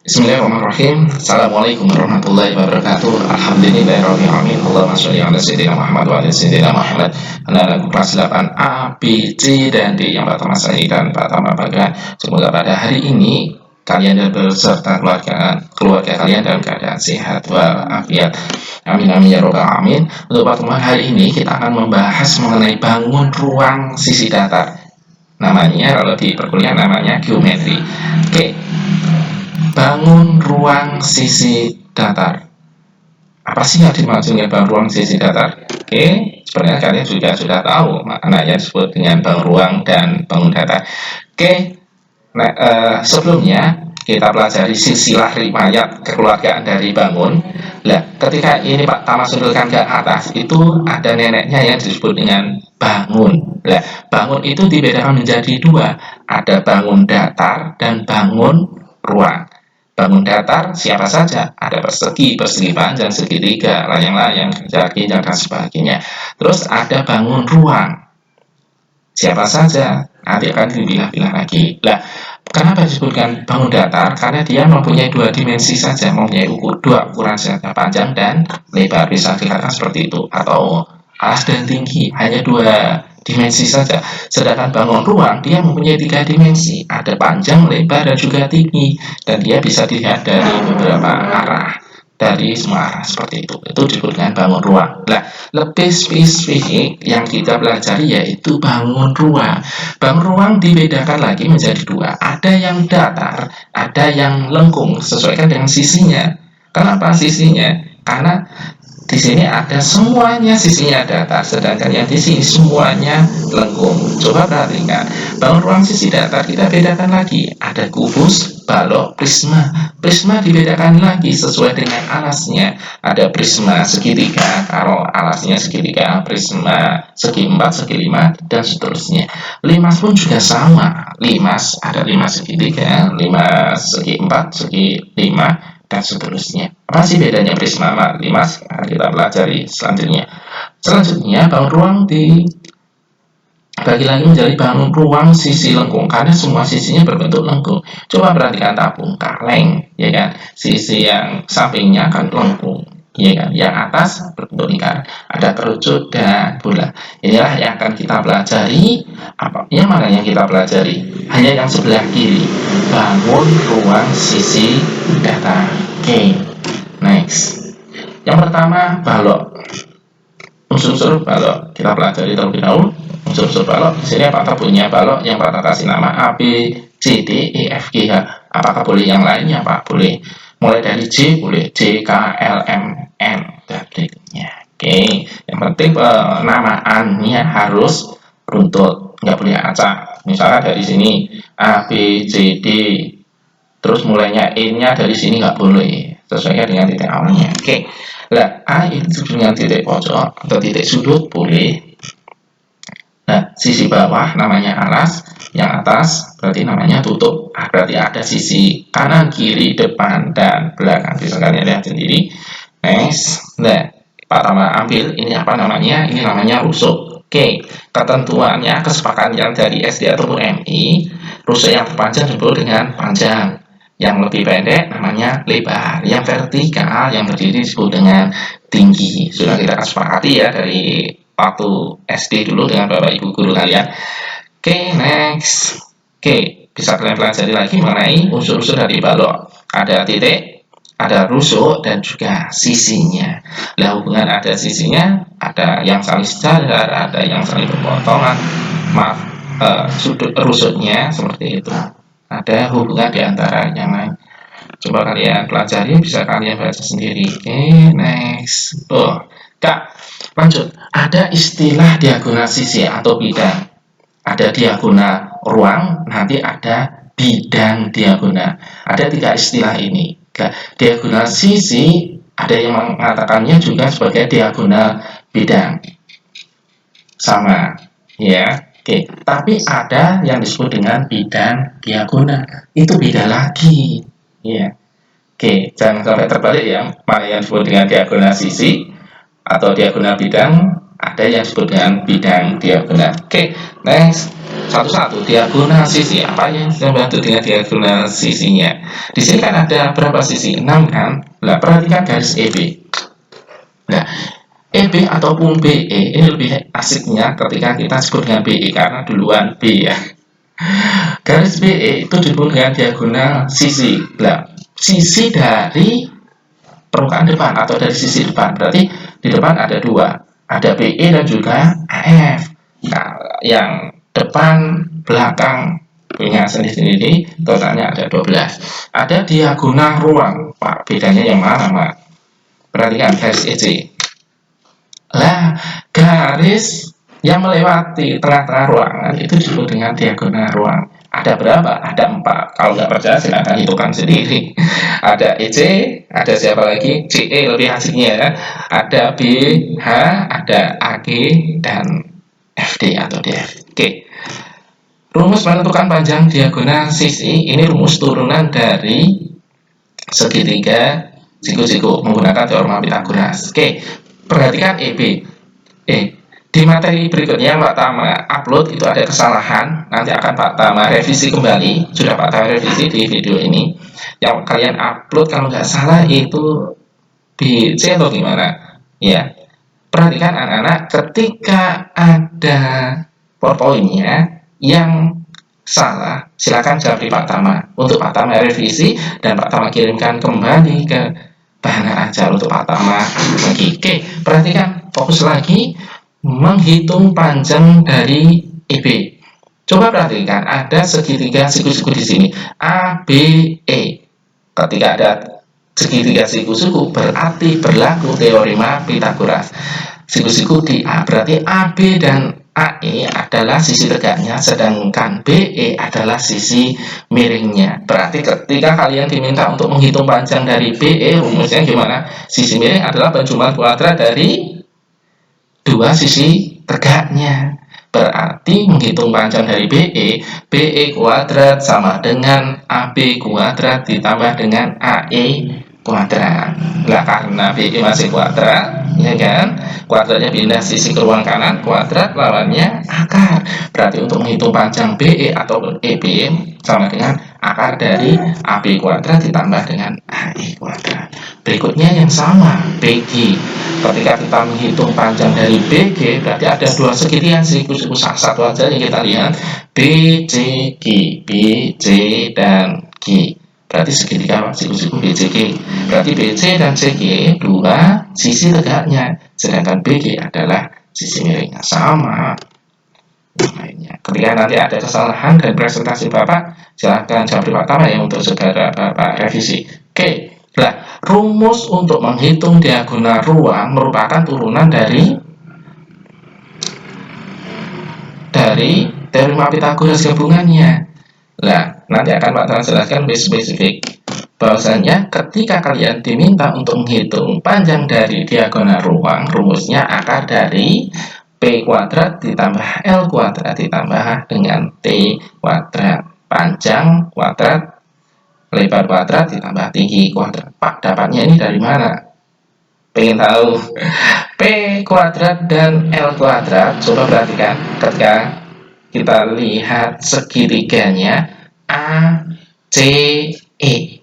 Bismillahirrahmanirrahim. Assalamualaikum warahmatullahi wabarakatuh. Alhamdulillahirabbil alamin. Allahumma sholli ala sayyidina Muhammad wa ala sayyidina Muhammad. Anak-anakku kelas 8 A, B, C dan D yang pertama saya dan pertama bangga. Semoga pada hari ini kalian dan beserta keluarga kalian dalam keadaan sehat walafiat. Amin amin ya robbal alamin. Untuk pertemuan hari ini kita akan membahas mengenai bangun ruang sisi datar. Namanya kalau di perkuliahan namanya geometri. Oke. Bangun ruang sisi datar. Apa sih yang dimaksud dengan bangun ruang sisi datar? Oke, sebenarnya kalian juga sudah tahu maknanya disebut dengan bangun ruang dan bangun datar. Oke, nah, sebelumnya kita pelajari silsilah riwayat kekeluargaan dari bangun. Nah, ketika ini Pak Tama sundulkan ke atas, itu ada neneknya yang disebut dengan bangun. Nah, bangun itu dibedakan menjadi dua, ada bangun datar dan bangun ruang. Bangun datar siapa saja, ada persegi, persegi panjang, segitiga, layang-layang, jagi, dan sebagainya. Terus ada bangun ruang, siapa saja, nanti akan dipilah-pilah lagi. Nah, kenapa disebutkan bangun datar? Karena dia mempunyai dua dimensi saja, mempunyai dua ukuran saja, panjang dan lebar, bisa dikatakan seperti itu, atau alas dan tinggi, hanya dua dimensi saja. Sedangkan bangun ruang dia mempunyai tiga dimensi, ada panjang, lebar, dan juga tinggi, dan dia bisa dilihat dari beberapa arah, dari semua arah seperti itu. Itu disebut dengan bangun ruang. Nah, lebih spesifik yang kita pelajari yaitu bangun ruang. Bangun ruang dibedakan lagi menjadi dua, ada yang datar, ada yang lengkung, sesuaikan dengan sisinya. Kenapa sisinya? Karena di sini ada semuanya sisinya datar, sedangkan yang di sini semuanya lengkung. Coba perhatikan, bangun ruang sisi datar kita bedakan lagi. Ada kubus, balok, prisma. Prisma dibedakan lagi sesuai dengan alasnya. Ada prisma segitiga, kalau alasnya segitiga, prisma segi 4, segi 5, dan seterusnya. Limas pun juga sama. Limas ada limas segitiga, limas segi 4, segi 5, dan seterusnya. Apa sih bedanya prisma sama limas? Nah, kita pelajari selanjutnya. Selanjutnya, bangun ruang dibagi lagi menjadi bangun ruang sisi lengkung, karena semua sisinya berbentuk lengkung. Coba perhatikan tabung kaleng, ya kan? Sisi yang sampingnya kan lengkung, ya kan? Yang atas berbentuk lingkar, ada kerucut dan bulat. Inilah yang akan kita pelajari. Apa? Yang mana yang kita pelajari? Hanya yang sebelah kiri, bangun ruang sisi datar. Oke, next. Yang pertama, balok. Unsur-unsur balok kita pelajari terlebih dahulu. Unsur-unsur balok di sini apakah punya balok yang Pak kasih nama A, B, C, D, E, F, G, H. Apakah boleh yang lainnya, Pak? Boleh. Mulai dari J, boleh J, K, L, M, N, dan berikutnya. Oke, yang penting penamaannya harus runtut, nggak boleh acak. Misalnya dari sini A, B, C, D, terus mulainya E-nya dari sini nggak boleh, sesuainya dengan titik awalnya. Oke, nah A itu dengan titik pojok atau titik sudut boleh. Nah, sisi bawah namanya alas, yang atas berarti namanya tutup. Berarti ada sisi kanan, kiri, depan, dan belakang. Bisa kalian lihat sendiri. Next, nah Pak Tama ambil ini apa namanya? Ini namanya rusuk. Oke, ketentuannya kesepakatan dari SD ataupun MI, rusuk yang terpanjang disebut dengan panjang, yang lebih pendek namanya lebar, yang vertikal yang berdiri disebut dengan tinggi. Sudah kita sepakati ya dari waktu SD dulu dengan Bapak Ibu guru kalian. Oke, next. Oke, bisa kalian pelajari lagi mengenai unsur-unsur dari balok. Ada titik, ada rusuk, dan juga sisinya. Nah, hubungan ada sisinya, ada yang saling sejajar, ada yang saling berpotongan. Maaf, sudut rusuknya seperti itu. Ada hubungan di antara yang lain. Coba kalian pelajari, bisa kalian baca sendiri. Oke, next. Kak, lanjut. Ada istilah diagonal sisi atau bidang. Ada diagonal ruang, nanti ada bidang diagonal. Ada tiga istilah ini. Diagonal sisi, ada yang mengatakannya juga sebagai diagonal bidang. Sama, ya. Oke, tapi ada yang disebut dengan bidang diagonal. Itu beda lagi. Ya. Oke, jangan sampai terbalik ya. Mana yang disebut dengan diagonal sisi atau diagonal bidang, Ada yang disebut dengan bidang diagonal. Oke, next. Satu-satu, diagonal sisi. Apa yang membantu dengan diagonal sisinya? Di sini kan ada berapa sisi? 6 kan? Nah, perhatikan garis EB. Nah, EB ataupun BE ini lebih asiknya ketika kita sebut dengan BE karena duluan B ya. Garis BE itu disebut dengan diagonal sisi. Nah, sisi dari permukaan depan atau dari sisi depan. Berarti di depan ada dua, ada BE dan juga AF. Nah, yang depan belakang punya sendiri-sendiri, totalnya ada 12. Ada diagonal ruang. Pak, bedanya yang mana, Pak? Perhatikan garis EC. Lah, garis yang melewati tengah-tengah ruangan itu disebut dengan diagonal ruang. Ada berapa? Ada 4. Kalau nggak percaya silahkan hitungkan sendiri. Ada EC, ada siapa lagi? CE lebih asiknya ya. Ada BH, ada AG, dan FD atau DF. Oke. Rumus menentukan panjang diagonal sisi ini rumus turunan dari segitiga siku-siku menggunakan teorema Pythagoras. Oke, perhatikan EB. Di materi berikutnya Pak Tama upload itu ada kesalahan, nanti akan Pak Tama revisi kembali. Sudah Pak Tama revisi di video ini. Yang kalian upload kalau nggak salah itu BC atau gimana? Ya, perhatikan anak-anak, ketika ada PowerPoint-nya yang salah, silakan jawab di Pak Tama. Untuk Pak Tama revisi dan Pak Tama kirimkan kembali ke bahan ajar untuk Pak Tama lagi. Oke, perhatikan, fokus lagi menghitung panjang dari EB. Coba perhatikan, ada segitiga siku-siku di sini, A, B, E. Ketika ada segitiga siku-siku, berarti berlaku teorema Pythagoras. Siku-siku di A, berarti AB dan AE adalah sisi tegaknya, sedangkan BE adalah sisi miringnya. Berarti ketika kalian diminta untuk menghitung panjang dari BE, rumusnya gimana? Sisi miring adalah penjumlahan kuadrat dari dua sisi tegaknya. Berarti menghitung panjang dari BE kuadrat sama dengan AB kuadrat ditambah dengan AE kuadrat. Nah, karena BE masih kuadrat, ya kan? Kuadratnya pindah sisi ke ruang kanan, kuadrat lawannya akar. Berarti untuk menghitung panjang BE atau EB sama dengan akar dari AB kuadrat ditambah dengan AE kuadrat. Berikutnya yang sama, BG. Ketika kita menghitung panjang dari BG, berarti ada dua segitiga siku-siku, satu aja yang kita lihat, BCG, BC dan G. Berarti segitiga siku-siku BCG. Berarti BC dan CG dua sisi tegaknya, sedangkan BG adalah sisi miringnya. Sama lainnya. Ketika nanti ada kesalahan dan presentasi Bapak, silahkan jawab di Pak Tama ya untuk segera Bapak revisi. Oke, nah rumus untuk menghitung diagonal ruang merupakan turunan dari teorema Pythagoras gabungannya. Nah, nanti akan Pak Tama jelaskan lebih spesifik bahwasanya ketika kalian diminta untuk menghitung panjang dari diagonal ruang, rumusnya akar dari P kuadrat ditambah L kuadrat ditambah dengan T kuadrat, panjang kuadrat, lebar kuadrat ditambah tinggi kuadrat. Pak, dapatnya ini dari mana? Pengen tahu? P kuadrat dan L kuadrat, coba perhatikan ketika kita lihat segitiganya A, C, E.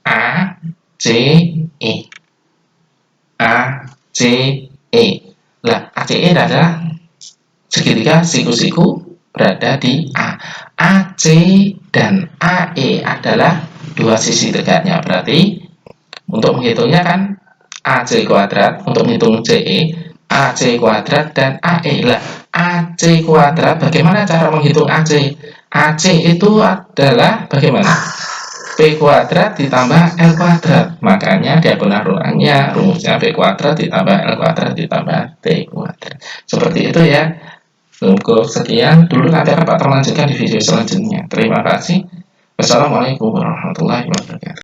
A, C, E. A, C, E. Lah, ACE adalah segitiga siku-siku berada di A. AC dan AE adalah dua sisi tegaknya. Berarti untuk menghitungnya kan AC kuadrat, untuk menghitung CE, AC kuadrat dan AE. Lah, AC kuadrat, bagaimana cara menghitung AC? AC itu adalah bagaimana? P kuadrat ditambah L kuadrat. Makanya diagonal ruangnya rumusnya P kuadrat ditambah L kuadrat ditambah T kuadrat. Seperti itu ya. Cukup sekian dulu, nanti akan Pak melanjutkan di video selanjutnya. Terima kasih. Wassalamualaikum warahmatullahi wabarakatuh.